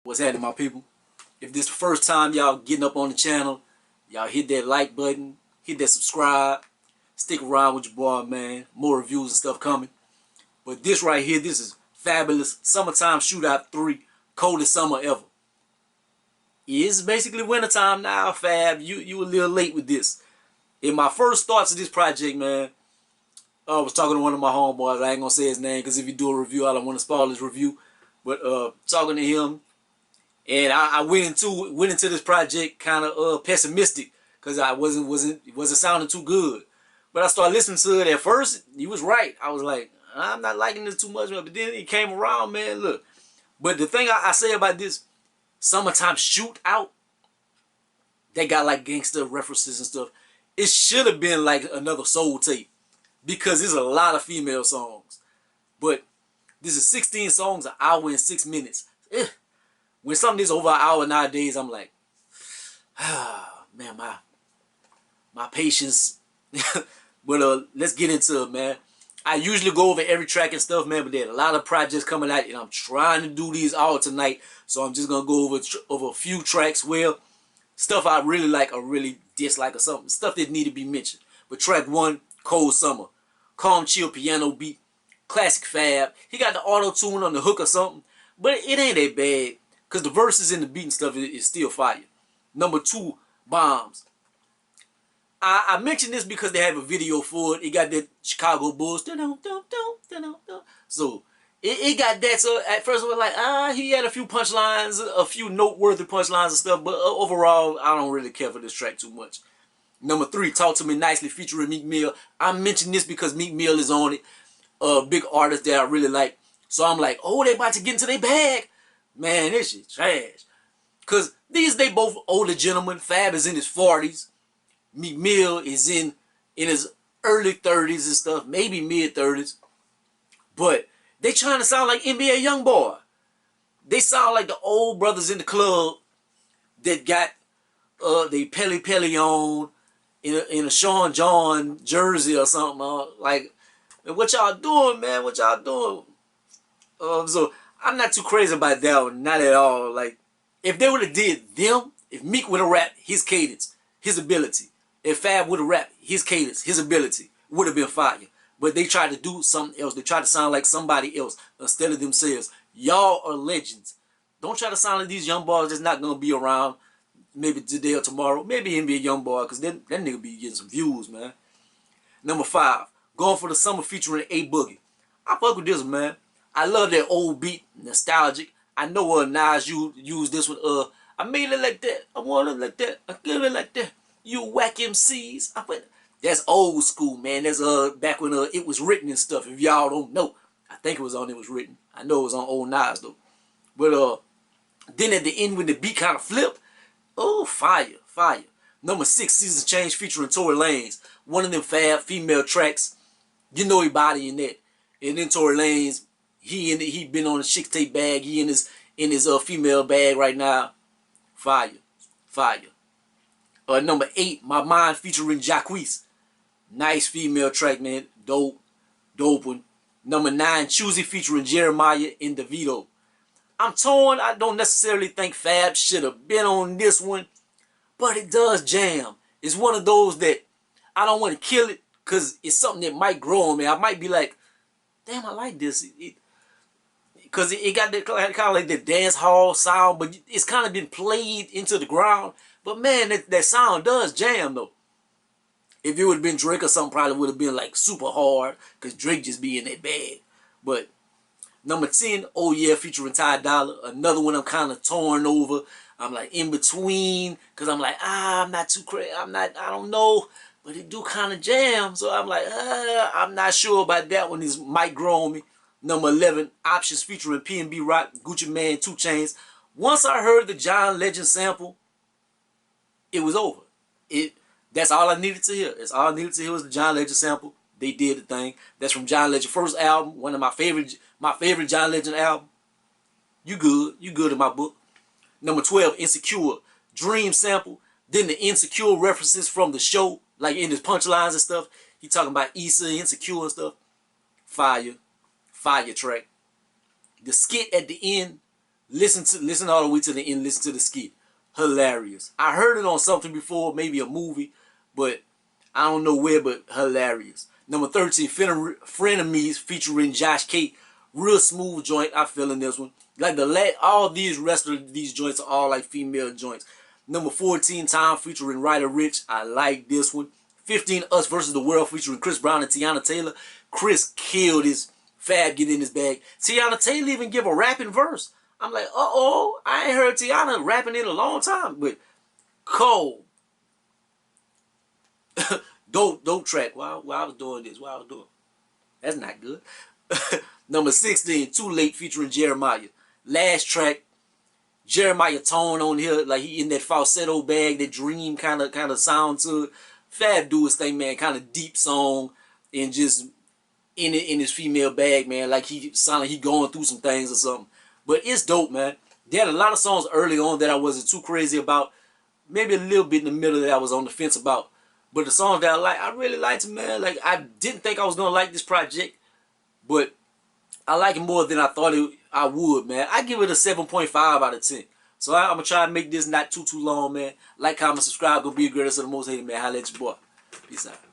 What's happening, my people? If this is the first time y'all getting up on the channel, y'all hit that like button, hit that subscribe, stick around with your boy, man. More reviews and stuff coming. But this right here, this is Fabolous Summertime Shootout 3, coldest summer ever. It's basically wintertime now, Fab. You a little late with this. In my first thoughts of this project, man, I was talking to one of my homeboys. I ain't gonna say his name because if you do a review, I don't want to spoil his review. But talking to him, and I went into this project kind of pessimistic because it wasn't sounding too good. But I started listening to it. At first, he was right. I was like, I'm not liking this too much, but then it came around, man. Look, but the thing I say about this Summertime Shootout, they got like gangster references and stuff. It should have been like another soul tape because there's a lot of female songs. But this is 16 songs, an hour and 6 minutes. When something is over an hour nowadays, I'm like, man, my patience. But let's get into it, man. I usually go over every track and stuff, man, but there are a lot of projects coming out, and I'm trying to do these all tonight. So I'm just gonna go over a few tracks. Well, stuff I really like or really dislike or something, stuff that need to be mentioned. But track 1, Cold Summer, calm, chill piano beat, classic Fab. He got the auto tune on the hook or something, but it ain't that bad because the verses and the beat and stuff is still fire. Number 2, Bombs. I mentioned this because they have a video for it. It got that Chicago Bulls. So it got that. So at first I was like, he had a few punchlines, a few noteworthy punchlines and stuff. But overall, I don't really care for this track too much. Number 3, Talk to Me Nicely featuring Meek Mill. I mentioned this because Meek Mill is on it. A big artist that I really like. So I'm like, oh, they about to get into their bag. Man, this shit trash. Because they both older gentlemen. Fab is in his 40s. Meek Mill is in his early 30s and stuff, maybe mid 30s. But they trying to sound like NBA Youngboy. They sound like the old brothers in the club that got they Pele on in a Sean John jersey or something. Like, what y'all doing, man? What y'all doing? So I'm not too crazy about that one, not at all. Like, if they would have did them, if Meek would have rapped his cadence, his ability, if Fab would have rapped his cadence, his ability, would have been fire. But they tried to do something else. They tried to sound like somebody else instead of themselves. Y'all are legends. Don't try to sound like these young boys that's not going to be around maybe today or tomorrow. Maybe him be a young boy because that nigga be getting some views, man. Number 5, Going for the Summer featuring A Boogie. I fuck with this one, man. I love that old beat, nostalgic. I know Nas used this one. I made it like that. I want it like that. I give it like that. You whack MCs. That's old school, man. That's back when it was written and stuff. If y'all don't know, I think it was on It Was Written. I know it was on old Nas though. But then at the end when the beat kind of flipped, oh, fire. Number 6, Seasons Change featuring Tory Lanez. One of them Fab female tracks. You know he bodying that. And then Tory Lanez, he been on a chick tape bag. He in his female bag right now. Fire. Number 8, My Mind featuring Jacquees. Nice female track, man. Dope one. Number 9, Choosy featuring Jeremiah and DeVito. I'm torn. I don't necessarily think Fab should have been on this one, but it does jam. It's one of those that I don't want to kill it because it's something that might grow on me. I might be like, damn, I like this. Because it got that kind of like the dance hall sound, but it's kind of been played into the ground. But man, that sound does jam though. If it would have been Drake or something, probably would have been like super hard because Drake just be in that bag. But number 10, Oh Yeah featuring Ty Dolla. Another one I'm kind of torn over. I'm like in between because I'm like, I'm not too crazy. I don't know. But it do kind of jam. So I'm like, I'm not sure about that one. This might grow on me. Number 11, Options featuring P&B Rock, Gucci Mane, 2 Chainz. Once I heard the John Legend sample, it was over. That's all I needed to hear. That's all I needed to hear was the John Legend sample. They did the thing. That's from John Legend's first album, one of my favorite John Legend album. You good in my book. Number 12, Insecure, Dream sample. Then the Insecure references from the show, like in his punchlines and stuff. He talking about Issa, Insecure and stuff. Fire track. The skit at the end Listen all the way to the end. Listen to the skit. Hilarious. I heard it on something before, maybe a movie, but I don't know where. But hilarious. Number 13, Frenemies featuring Josh K. Real smooth joint. I feel in this one. Like all these rest of these joints are all like female joints. Number 14, Time featuring Ryder Rich. I like this one. 15, Us versus the World featuring Chris Brown and Tiana Taylor. Chris killed his Fab get in his bag. Tiana Taylor even give a rapping verse. I'm like, uh-oh, I ain't heard Tiana rapping in a long time. But cold. dope track while I was doing this. That's not good. Number 16, Too Late featuring Jeremiah. Last track, Jeremiah tone on here, like he in that falsetto bag, that dream kind of sound to it. Fab do his thing, man, kind of deep song, and just in his female bag, man, like he sound like he going through some things or something. But it's dope, man. They had a lot of songs early on that I wasn't too crazy about. Maybe a little bit in the middle that I was on the fence about. But the songs that I really liked them, man. Like, I didn't think I was gonna like this project, but I like it more than I thought I would, man. I give it a 7.5 out of 10. So I'm gonna try to make this not too long, man. Like, comment, subscribe, go be a greatest of the most hated, man. Holla at your boy. Peace out.